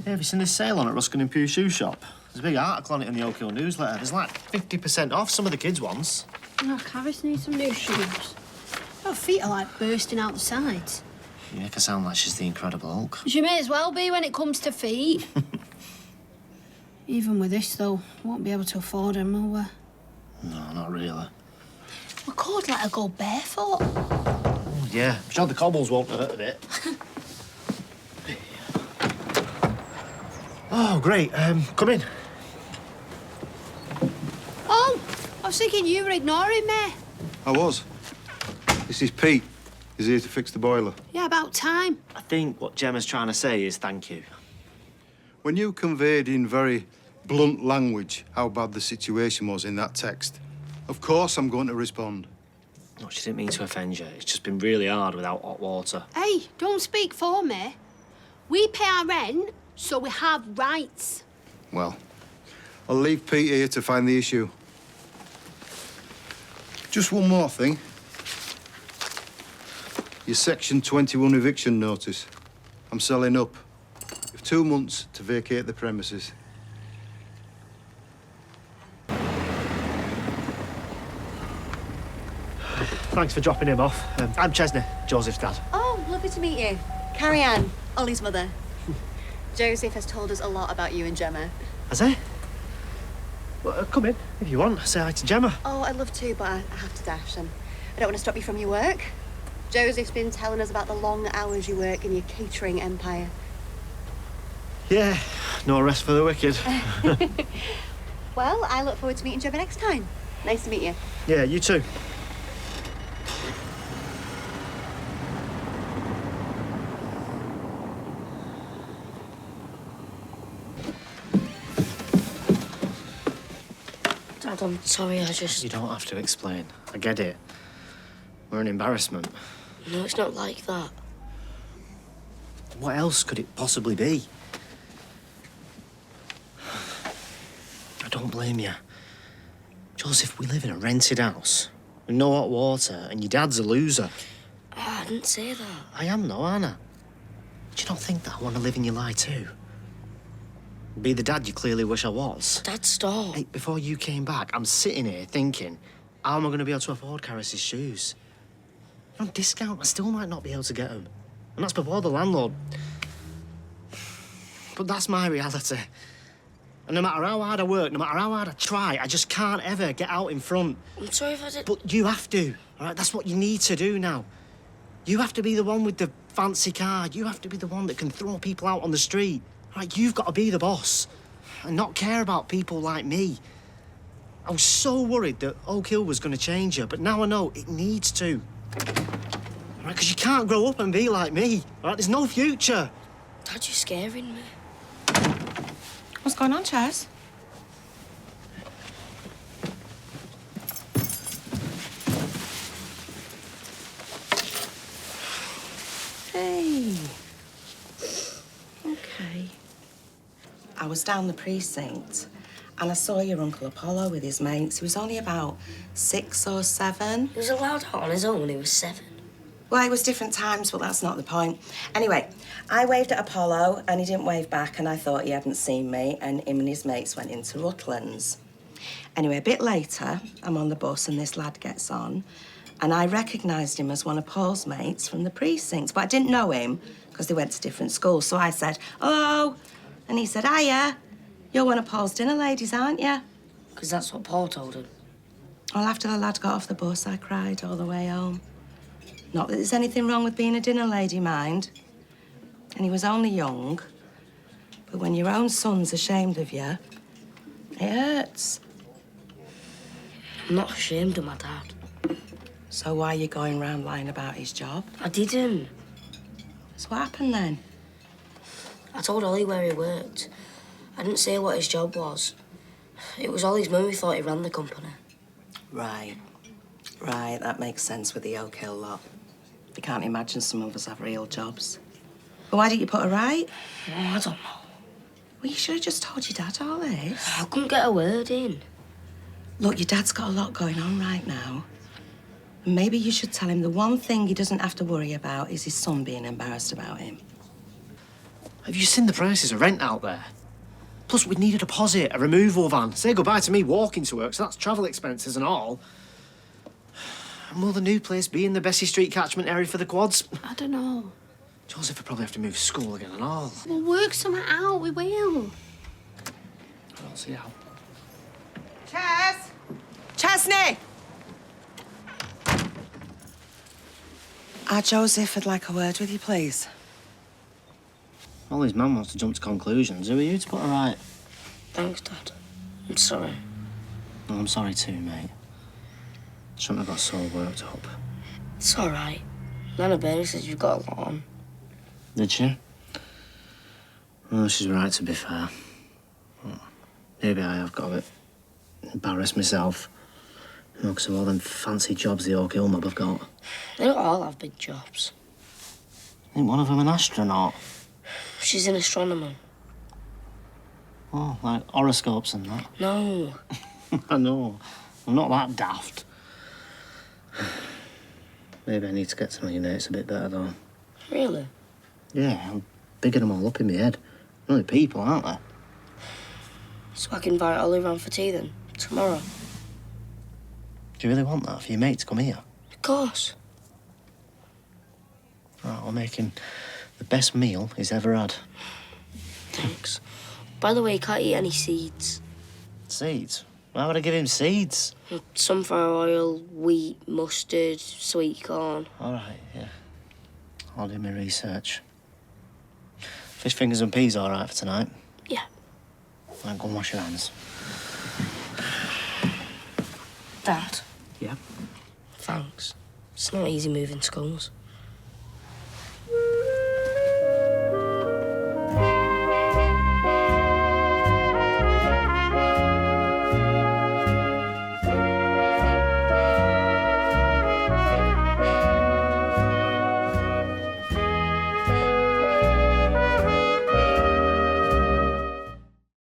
Yeah, have you seen this sale on at Ruskin and Pugh Shoe Shop? There's a big article on it in the Oak Hill newsletter. There's like 50% off some of the kids' ones. Oh, Carys needs some new shoes. Her feet are like bursting out the sides. You make her sound like she's the Incredible Hulk. She may as well be when it comes to feet. Even with this, though, won't be able to afford them, will we? No, not really. We could let her go barefoot. Oh, yeah, I'm sure the cobbles won't hurt a bit. Oh, great. Come in. Oh, I was thinking you were ignoring me. I was. This is Pete. He's here to fix the boiler. Yeah, about time. I think what Gemma's trying to say is thank you. When you conveyed in very blunt language how bad the situation was in that text, of course I'm going to respond. No, she didn't mean to offend you. It's just been really hard without hot water. Hey, don't speak for me. We pay our rent, so we have rights. Well, I'll leave Pete here to find the issue. Just one more thing. Your Section 21 eviction notice. I'm selling up. You have 2 months to vacate the premises. Thanks for dropping him off. I'm Chesney, Joseph's dad. Oh, lovely to meet you. Carrie Ann, Ollie's mother. Joseph has told us a lot about you and Gemma. Has he? Well, come in, if you want. Say hi to Gemma. Oh, I'd love to, but I have to dash, and I don't want to stop you from your work. Joseph's been telling us about the long hours you work in your catering empire. Yeah, no rest for the wicked. Well, I look forward to meeting Gemma next time. Nice to meet you. Yeah, you too. Dad, I'm sorry, I just... You don't have to explain. I get it. We're an embarrassment. No, it's not like that. What else could it possibly be? I don't blame you. Joseph, we live in a rented house with no hot water, and your dad's a loser. I didn't say that. I am, though, aren't I? Do you not think that I want to live in your lie, too? Be the dad you clearly wish I was. Dad, stop. Hey, before you came back, I'm sitting here thinking, how am I going to be able to afford Carys's shoes? On discount, I still might not be able to get them. And that's before the landlord. But that's my reality. And no matter how hard I work, no matter how hard I try, I just can't ever get out in front. I'm sorry if I did... But you have to, all right? That's what you need to do now. You have to be the one with the fancy car. You have to be the one that can throw people out on the street. All right, you've got to be the boss and not care about people like me. I was so worried that Oak Hill was going to change you, but now I know it needs to. All right, because you can't grow up and be like me. All right, there's no future. Dad, you're scaring me. What's going on, Ches? Hey. Okay. I was down the precinct and I saw your Uncle Apollo with his mates. He was only about 6 or 7. He was allowed out on his own when he was 7. Well, it was different times, but that's not the point. Anyway, I waved at Apollo and he didn't wave back and I thought he hadn't seen me and him and his mates went into Rutland's. Anyway, a bit later, I'm on the bus and this lad gets on and I recognised him as one of Paul's mates from the precinct, but I didn't know him because they went to different schools. So I said, hello, and he said, hiya, you're one of Paul's dinner ladies, aren't you? Because that's what Paul told him. Well, after the lad got off the bus, I cried all the way home. Not that there's anything wrong with being a dinner lady, mind. And he was only young. But when your own son's ashamed of you, it hurts. I'm not ashamed of my dad. So why are you going round lying about his job? I didn't. So what happened then? I told Ollie where he worked. I didn't say what his job was. It was Ollie's mum who thought he ran the company. Right. Right, that makes sense with the Oak Hill lot. You can't imagine some of us have real jobs. But why didn't you put her right? Oh, I don't know. Well, you should have just told your dad all this. I couldn't get a word in. Look, your dad's got a lot going on right now. And maybe you should tell him the one thing he doesn't have to worry about is his son being embarrassed about him. Have you seen the prices of rent out there? Plus, we'd need a deposit, a removal van. Say goodbye to me walking to work, so that's travel expenses and all. And will the new place be in the Bessie Street catchment area for the quads? I don't know. Joseph would probably have to move school again and all. We'll work something out, we will. I'll see how. Chesney! Joseph would like a word with you, please. All his man wants to jump to conclusions. Who are you to put her right? Thanks, Dad. I'm sorry. Well, I'm sorry too, mate. Shouldn't have got so worked up. It's all right. Nana Bernie says you've got a lot on. Did she? Well, she's right, to be fair. Well, maybe I have got a bit embarrassed myself. You know, because of all them fancy jobs the Oak Hill mob have got. They don't all have big jobs. Ain't one of them an astronaut? She's an astronomer. Oh, like horoscopes and that? No. I know. I'm not that daft. Maybe I need to get to know your mates a bit better, though. Really? Yeah, I'm bigging them all up in my head. They're only people, aren't they? So I can invite Ollie round for tea then, tomorrow? Do you really want that for your mate to come here? Of course. Right, I'll make him the best meal he's ever had. Thanks. By the way, he can't eat any seeds. Seeds? Why would I give him seeds? Sunflower oil, wheat, mustard, sweet corn. All right, yeah. I'll do my research. Fish fingers and peas all right for tonight? Yeah. Right, go and wash your hands. Dad, Yeah? thanks. It's not easy moving schools.